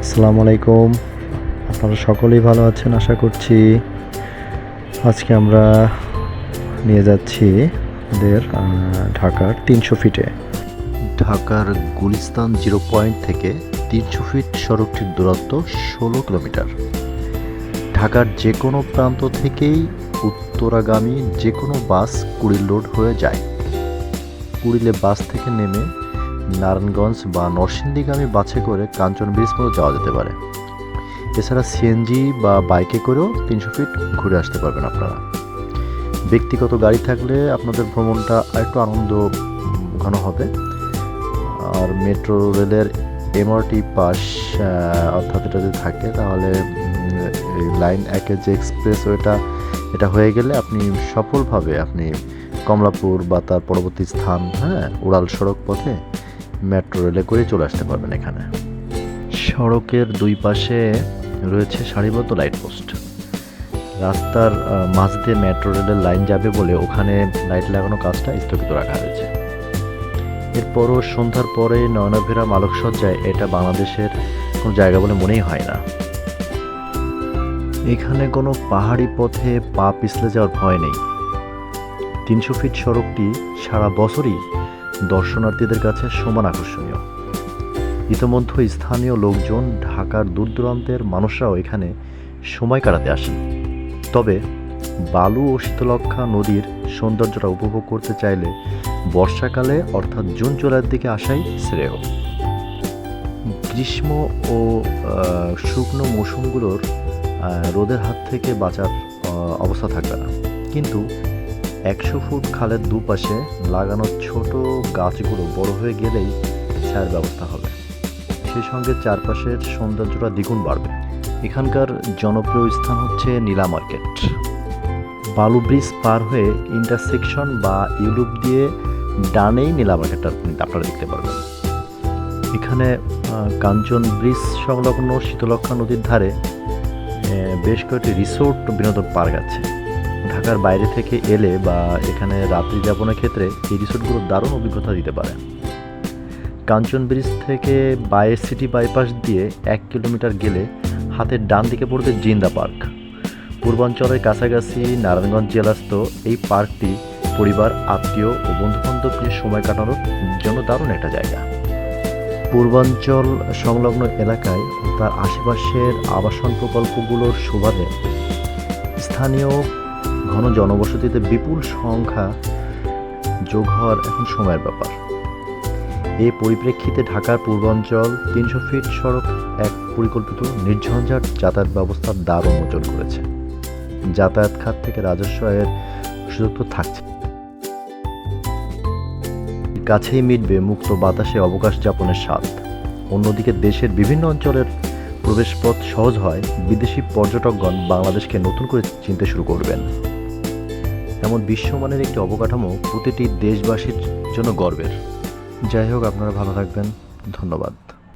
আসসালামু আলাইকুম। আপনারা সকলেই ভালো আছেন আশা করছি। আজকে আমরা নিয়ে যাচ্ছি আমাদের ঢাকার ৩০০ ফিটে। ঢাকার গুলিস্তান জিরো পয়েন্ট থেকে ৩০০ ফিট সড়কটির দূরত্ব ১৬ কিলোমিটার। ঢাকার যে কোনো প্রান্ত থেকেই উত্তরাগামী যে কোনো বাস কুড়িল রোড হয়ে যায়। কুড়িলে বাস থেকে নেমে নারায়ণগঞ্জ বা নরসিংদীগামী বাসে করে কাঞ্চন ব্রিজ পর্যন্ত যাওয়া যেতে পারে। এছাড়া সিএনজি বা বাইকে করেও ৩০০ ফিট ঘুরে আসতে পারবেন আপনারা। ব্যক্তিগত গাড়ি থাকলে আপনাদের ভ্রমণটা আরেকটু আনন্দ ঘন হবে। আর মেট্রো রেলের এমআরটি পাস অর্থাৎ এটা যদি থাকে তাহলে লাইন ১-এর যে এক্সপ্রেসওয়েটা এটা হয়ে গেলে আপনি সফলভাবে কমলাপুর বা তার পরবর্তী স্থান উড়াল সড়ক পথে মেট্রো রেলে করে চলে আসতে পারবেন। এখানে সড়কের দুই পাশে রয়েছে সারিবদ্ধ লাইট পোস্ট। রাস্তার মাঝ দিয়ে মেট্রো রেলের লাইন যাবে বলে ওখানে লাইট লাগানো কাজটা স্থগিত রাখা হয়েছে। এরপরও সন্ধ্যার পরে নয়নাভিরাম আলোকসজ্জায় এটা বাংলাদেশের কোনো জায়গা বলে মনেই হয় না। এখানে কোনো পাহাড়ি পথে পা পিছলে যাওয়ার ভয় নেই। ৩০০ ফিট সড়কটি সারা বছরই দর্শনার্থীদের কাছে সমান আকর্ষণীয়। ইতোমধ্যে স্থানীয় লোকজন, ঢাকার দূর দূরান্তের মানুষরাও এখানে সময় কাটাতে আসেন। তবে বালু ও শীতলক্ষ্যা নদীর সৌন্দর্যটা উপভোগ করতে চাইলে বর্ষাকালে অর্থাৎ জুন জুলাইয়ের দিকে আসাই শ্রেয়। গ্রীষ্ম ও শুকনো মৌসুমগুলোর রোদের হাত থেকে বাঁচার অবস্থা থাকবে না, কিন্তু ১০০ ফুট খালের দুপাশে লাগানো ছোট গাছগুলো বড় হয়ে গেলেই ছায়ার ব্যবস্থা হবে। সেই সঙ্গে চারপাশের সৌন্দর্যটা দ্বিগুণ বাড়বে। এখানকার জনপ্রিয় স্থান হচ্ছে নীলা মার্কেট। বালু ব্রিজ পার হয়ে ইন্টারসেকশন বা ইউলুপ দিয়ে ডানেই নীলা মার্কেটটা আপনারা দেখতে পারবেন। এখানে কাঞ্চন ব্রিজ সংলগ্ন শীতলক্ষ্যা নদীর ধারে বেশ কয়েকটি রিসোর্ট বিনোদন পার্ক আছে। ঢাকার বাইরে থেকে এলে বা এখানে রাত্রি যাপনের ক্ষেত্রে এই রিসোর্টগুলো দারুণ অভিজ্ঞতা দিতে পারে। কাঞ্চন ব্রিজ থেকে বায়ে সিটি বাইপাস দিয়ে ১ কিলোমিটার গেলে হাতের ডান দিকে পড়বে জিন্দা পার্ক। পূর্বাঞ্চলের কাছাকাছি নারায়ণগঞ্জ জেলাস্থ এই পার্কটি পরিবার, আত্মীয় ও বন্ধুবান্ধব নিয়ে সময় কাটানোর জন্য দারুণ একটা জায়গা। পূর্বাঞ্চল সংলগ্ন এলাকায় ও তার আশেপাশের আবাসন প্রকল্পগুলোর সুবাদে স্থানীয় ঘন জনবসতিতে বিপুল সংখ্যা যোগ হওয়ার এখন সময়ের ব্যাপার। এই পরিপ্রেক্ষিতে ঢাকার পূর্বাঞ্চল ৩০০ ফিট সড়ক এক পরিকল্পিত নির্ঝঞ্ঝাট যাতায়াত ব্যবস্থার দ্বার উন্মোচন করেছে। যাতায়াত খাত থেকে রাজস্ব আয়ের সুযোগ তো থাকছে, কাছেই মিটবে মুক্ত বাতাসে অবকাশ যাপনের স্বাদ। অন্যদিকে দেশের বিভিন্ন অঞ্চলের প্রবেশপথ সহজ হয় বিদেশি পর্যটকগণ বাংলাদেশকে নতুন করে চিনতে শুরু করবেন। এমন বিশ্বমানের একটি অবকাঠামো প্রতিটি দেশবাসীর জন্য গর্বের। যাই হোক, আপনারা ভালো থাকবেন। ধন্যবাদ।